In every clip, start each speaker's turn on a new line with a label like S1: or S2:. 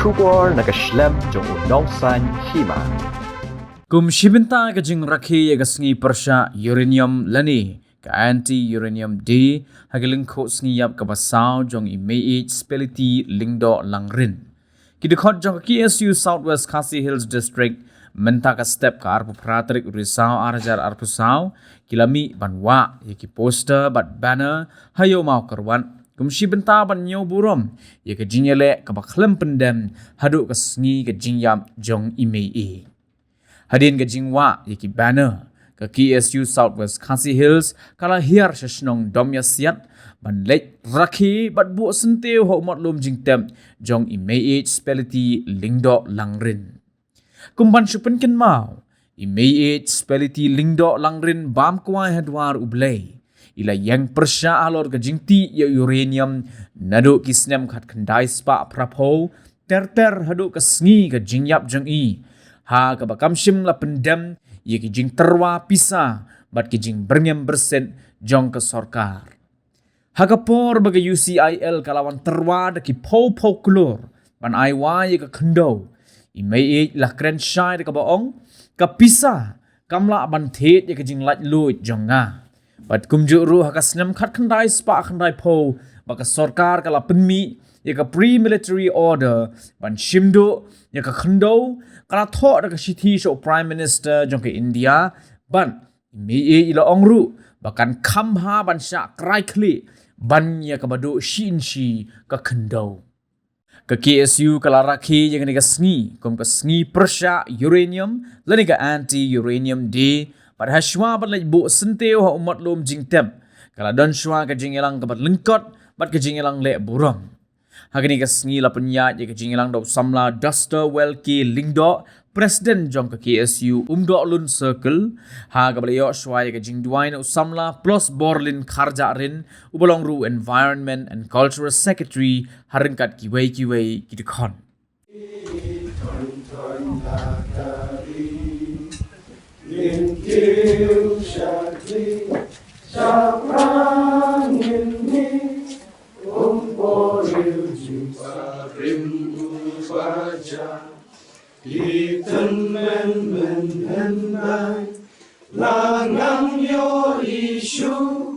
S1: Shubor nakaslem jong unongsan hima.
S2: Kum shibinta ka jing rakhi ya sngi persha uranium lani ka anti-uranium D hagaling ko sngi yap ka basaw jong i mei speliti lingdo langrin. Kidikot jong KSU Southwest Khasi Hills District menta ka step ka arpu pratrik risaw arjar arpu saw kilami banwa yaki poster bat banner hayo mau kerwan kum shibinta ban nyo burom yaki jinyele ka baklem pendem hadu ka sngi ka jingyam jong i mei. Hadin ka jingwa yaki banner ka KSU Southwest Khasi Hills kala hiar shashnong domya siat ban lek rakhi bat bu senteu ho motlum jingtem jong i mei speliti lingdo langrin. Kumban shupen ken mau i mei speliti lingdo langrin bam kwai hadwar ublay ila yang persya alor ka jingti ya uranium nado kisnem khat khandai spa prapo ter hadu ka sngi ka jingyap jong i ha ka bakam shim la pendem ye ki jing terwa pisa bat ki jing berngem bersen jong ke sorkar ha ka por baga UCIL kalawan terwa da ki po klor ban aiwa ye ka khndo i mei la kren shai ka baong ka pisa kamla ban thet ye ka jing lat luit jong nga bat kumju ru ha ka snem khat khandai spa khandai po baka sorkar kala penmi ye ka pre-military order ban shimdo ye ka khndo kala tho da ka shithi sho prime minister jong ke India ban mi ila ongru bakan khamha ban sha krai khli ban ye ka badu shin shi ka khndo ka KSU kala rakhi ye ka sngi kom ka sngi persha uranium lani ka anti uranium D pada hashwa ban lai bu senteu ha umat lom jingtem kala don shwa ka jingelang ka bat lengkot bat ka jingelang le buram hagani ka sngi la penya ye ka jingelang do samla duster welki lingdo president jong ka KSU umdo lun circle ha ka balayo shwa ye ka jingduain samla plus borlin kharja rin ubolong ru environment and cultural secretary haringkat kiwei kidikon
S3: Langang yo isu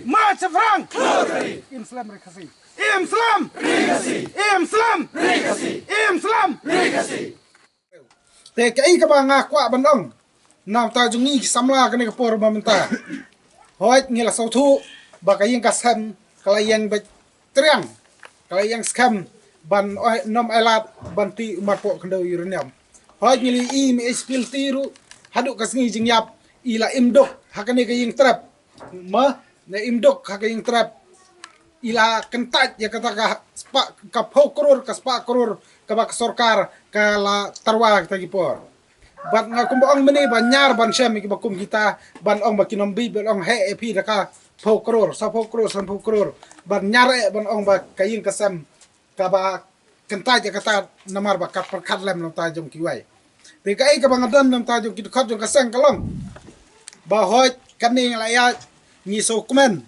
S3: March Frank! Islam Rikasi! Islam! Rikasi! Islam! Rikasi! Islam! Rikasi! Te kai ka ba nga kwa bandong nam ta jungi samla ka ne ka por mamenta hoit ngila sautu ba ka yang kasam kala yang ba triang kala yang skam ban nom elat banti marpo kendo uranium hoit ngili i mi spil tiru hadu kasngi jingyap ila imdok hakane ka yang trap ma na imdok ka yang trap ila kentat ya kata ka pokror ka spa kror ka bak sorkar kala tarwa kita gipor bat nga kumbaong meni banyar ban syam ki bakum kita ban ong bakinombi ban ong he epi daka pokror sa pokror ban nyare ban ong ba kayin kasam ka ba kentat ya kata namar bakat perkat lem nam tajong kiwai te kai ka bangadan nam tajong kidkhat jong kasang kalong ba hoit kaning laya ni so kumen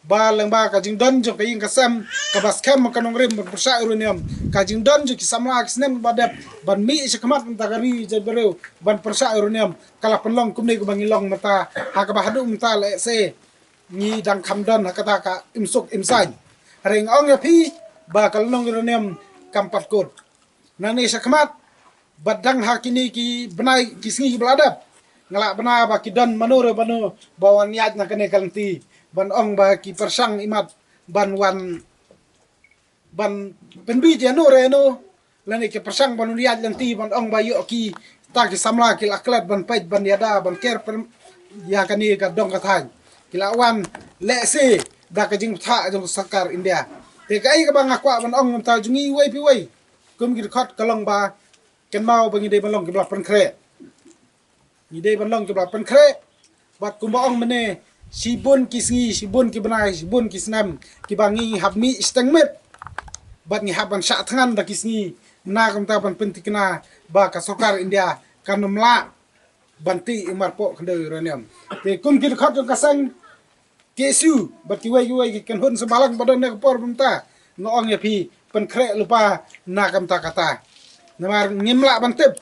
S3: ba lang ba ka jing don jong kayin kasam ka baskem kanong rim bersa uranium ka jing don jong kisamla kisnem badap ban mi sekamat mentagari jabreu ban persa uranium kala penlong kumni ko bangilong mata ha ka bahadu mata le se ni dang khamdon ha kata ka imsuk imsain ring ong ya pi ba kalong uranium kampat kod nani sekamat badang hakini ki benai kisngi beladap ngalak bena ba ki don manure banu bawan niat na kene kalti ban ong ba ki persang imat ban wan ban penbi je no re no lani ke persang ban niat lanti ban ong ba yo ki ta ki samla ki aklat ban pait ban yada ban ker ya kani ka dong ka than kila wan le se da ka jing tha jong sakar India te kai ka bang akwa ban ong ta jungi wei pi wei kum ki khot kalong ba ken mau bangi de ban long ki blak pan kre ni de ban long ki blak pan kre bat kum ba ong mene sibun ki sngi sibun ki banai sibun ki snam ki bangi hab mi steng met bat ni haban sha thangan da ki sngi na kam ta ban pentikna ba ka sokar India kanumla banti imar po khande uranium te kum ki khot jong kasang kesu bat ki wei ki kan hun sebalang badan ne por bumta ngong ya pi pen kre lupa na kam ta kata namar ngimla bantep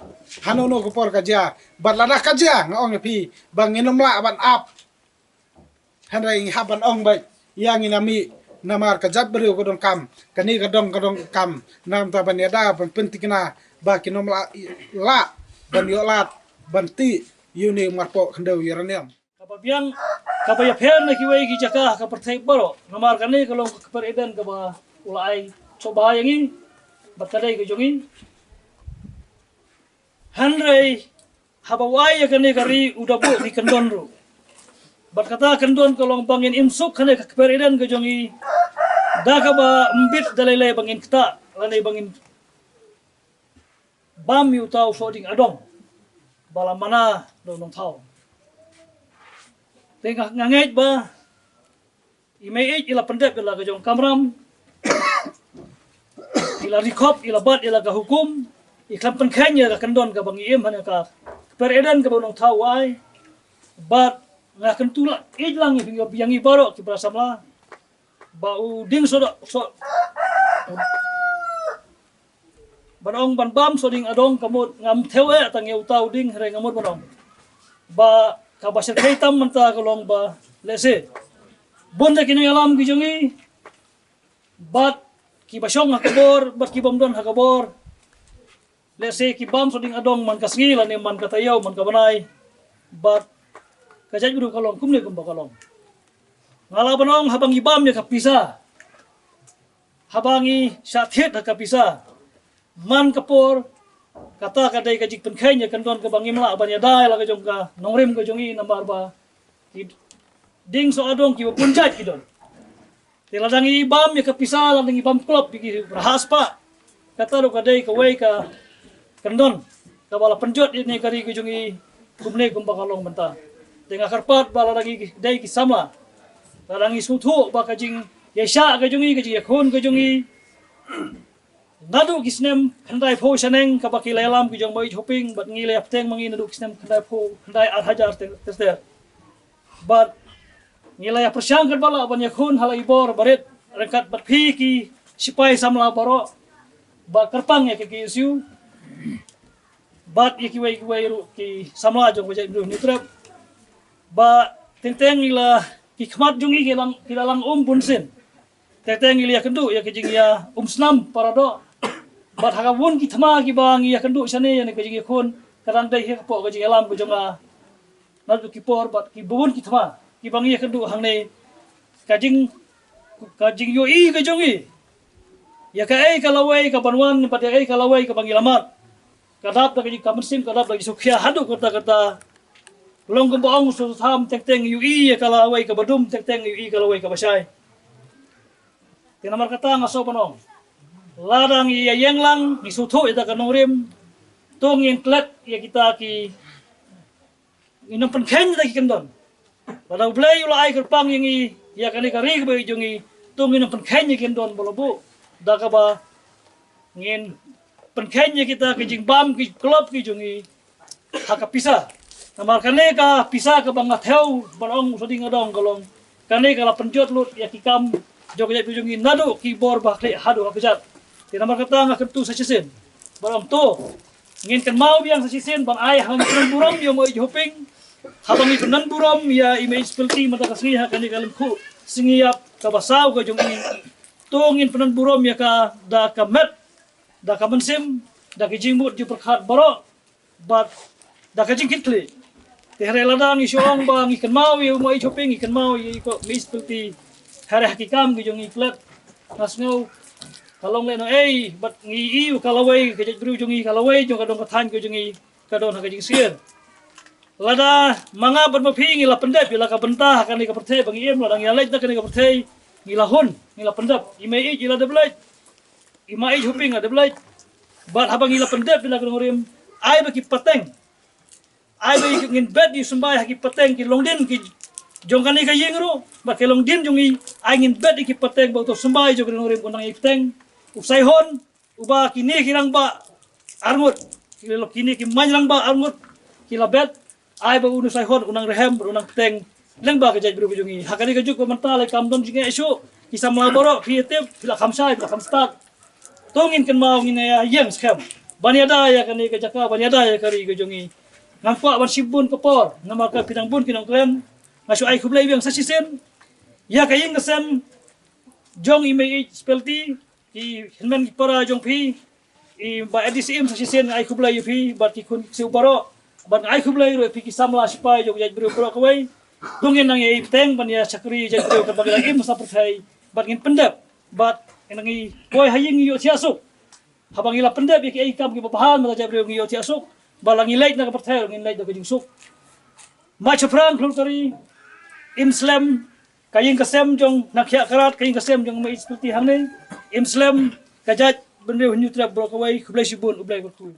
S3: hanono ko por kaja bat lada kaja ngong ya pi bang nginumla ban ap hanrai haban ong bai yang inami namar kajab beri ko dong kam kani ka dong kam nam ta ban yada ban pentikna ba kinomla la ban yolat banti yuni marpo khande uranium
S4: Kapabiang kapaya phen na kiwai ki jaka ka perthai baro namar kani kalong ka eden ka ba ulai coba yangi bakadai ka jongi hanrei habawai ya kani kari udabu di kendon ru bat kata kendon kalong bangin imsuk kani ka eden ka jongi da ka ba mbit dalai bangin kita lanai bangin bam yu tau shooting adong bala mana do nong tau tengah ngangait ba imei ila pendek ila kajong kamram ila rikop ila bat ila ka hukum iklam penkanya ka kendon ka bang iem hanya ka peredan ka nong tau ai bat nga kentula ijlang yang ibaro ki prasamla ba uding so banong ban bam so ding adong kamot ngam thewe tang yau tau ding re ngamot banong ba ka basir kaitam manta kalong ba lese bonda kini alam gijongi bat ki basyong hakabor bat ki bomdon hakabor lese ki bam so ding adong man kasngi lan man katayaw man kabanay bat kajaj buru kalong kumne kumba kalong ngala banong habang ibam ya kapisa habangi syathet kapisa man kapor kata kadai kajik penkainya kendon ke bangimla abanya dai la kajong ka nongrim kajongi nambar ba ding so adong ki punjat kidon tiladang ibam ya kapisa lang ibam klop bigi rahas pa kata do kadai ka wei ka kendon ka bala penjot ini kari kajongi kumne kumbakalong benta tengah karpat bala lagi dai ki sama ladangi suthu ba kajing yesha kajongi kajing yakun kajongi nadu kisnem khandai pho saneng kabaki lelam ki jong bai shopping bat ngile apteng mangi nadu kisnem khandai pho khandai 8000 tester bat ngile ya persyang kan bala ban yakun halai bor baret rekat bat phi ki sipai samla baro ba kerpang ya ki isu bat ki wai ru ki samla jong bajai bru nitrap ba tenteng ila ki khmat jungi ki dalang bunsin tenteng ila kendu ya kijing ya snam parado bat hakawun ki thama ki bang ya kendu sane ya ne kajing khon karang dai he po kajing alam ko jonga nadu ki por bat ki bun ki thama ki bang ya kendu hang ne kajing yo i ka jongi ya ka ai kalawai ka banwan bat ya ai kalawai ka bang ilamat kadap da kajing kamersim kadap lagi sukhya hadu kata long ko baong so tham teng yo i ya kalawai ka badum teng yo i kalawai ka basai tinamar kata ngaso panong ladang iya yang lang disutu ita kanongrim tungin klet ya kita ki inam penken kita ki kendon ladang blay ula ai kerpang yang i ya kali kari ke bai jungi tungin inam penken ya kendon bolobu daka ba ngin penken ya kita ki jing bam ki klop ki jungi haka pisa namar kane ka pisa ka banga theu balong soding adong kalong kane kala penjot lut ya ki kam jogja jungi nadu ki bor bakle hadu hakajat tinamar kata nga kentu sa sisin barang to ngin kan mau biang sa sisin bang ay hang kan buram yo mo hoping habang ito nan buram ya image filti mata kasni ha kani kalim ku singiyap kabasaw ka jong tungin penan buram ya ka da kamet da kamansim da kijimut ju perkhat baro bat da kajing kitli tehre ladang isyong bang ikan mau yo mo hoping ikan mau yi ko image filti hare hakikam ki jong iklat nasngau kalong leno bat ngi kalawai ke bru jongi kalawai jong kadong kathan ke jongi kadon hagajing sir. Lada mga bermaphi ngila pendep ila ka bentah kan ka pertei bang iem ladang yalait na kan ka pertei ngila hun ngila pendep imai ila de blait imai huping de blait bat habang ngila pendep ila ka ngorim ai baki pateng ai baki ngin bet di sembai haki pateng ki longdin ki jong kan ka yingru ba ke longdin jongi ai ngin bet ki pateng ba to sembai jong ka ngorim unang ipteng usai hon uba kini kirang ba arngut kini ki manjang ba arngut kila bet ai ba unu sai hon unang rehem unang teng leng ba ka jaj bru jungi hakani ka juk mental kam don jinge isu kisah malaboro creative bila kamsai bila kamstat tongin kan mau ngin ya yem skam baniada ya kani ka jaka baniada ya kari ka jungi ngangkwa ban sibun kapor nama ka pinang bun kinong klen ngasu ai kublai biang sasisen ya kayeng ngasem jong imei spelti i henmen para jong pi i ba edisi im sasisen ai kublai pi bat ki kun siu baro ban ai kublai ro piki samla sipai jog jaj bro pro kawai dongin nang ei teng ban ya sakri jaj bro ka bagi lagi masa percaya ban ngin pendap bat enangi boy haying yo tiasuk habang ila pendap ya ki ikam ki babahan mata jaj bro yo tiasuk balangi lait na ka percaya ngin lait da kajing suk macho frank lutari imslam kaying kasem jong nakya karat kaying kasem jong mai seperti hang ni imslam kajaj bende hunyu trap bro kawai kublai sibun ublai berkul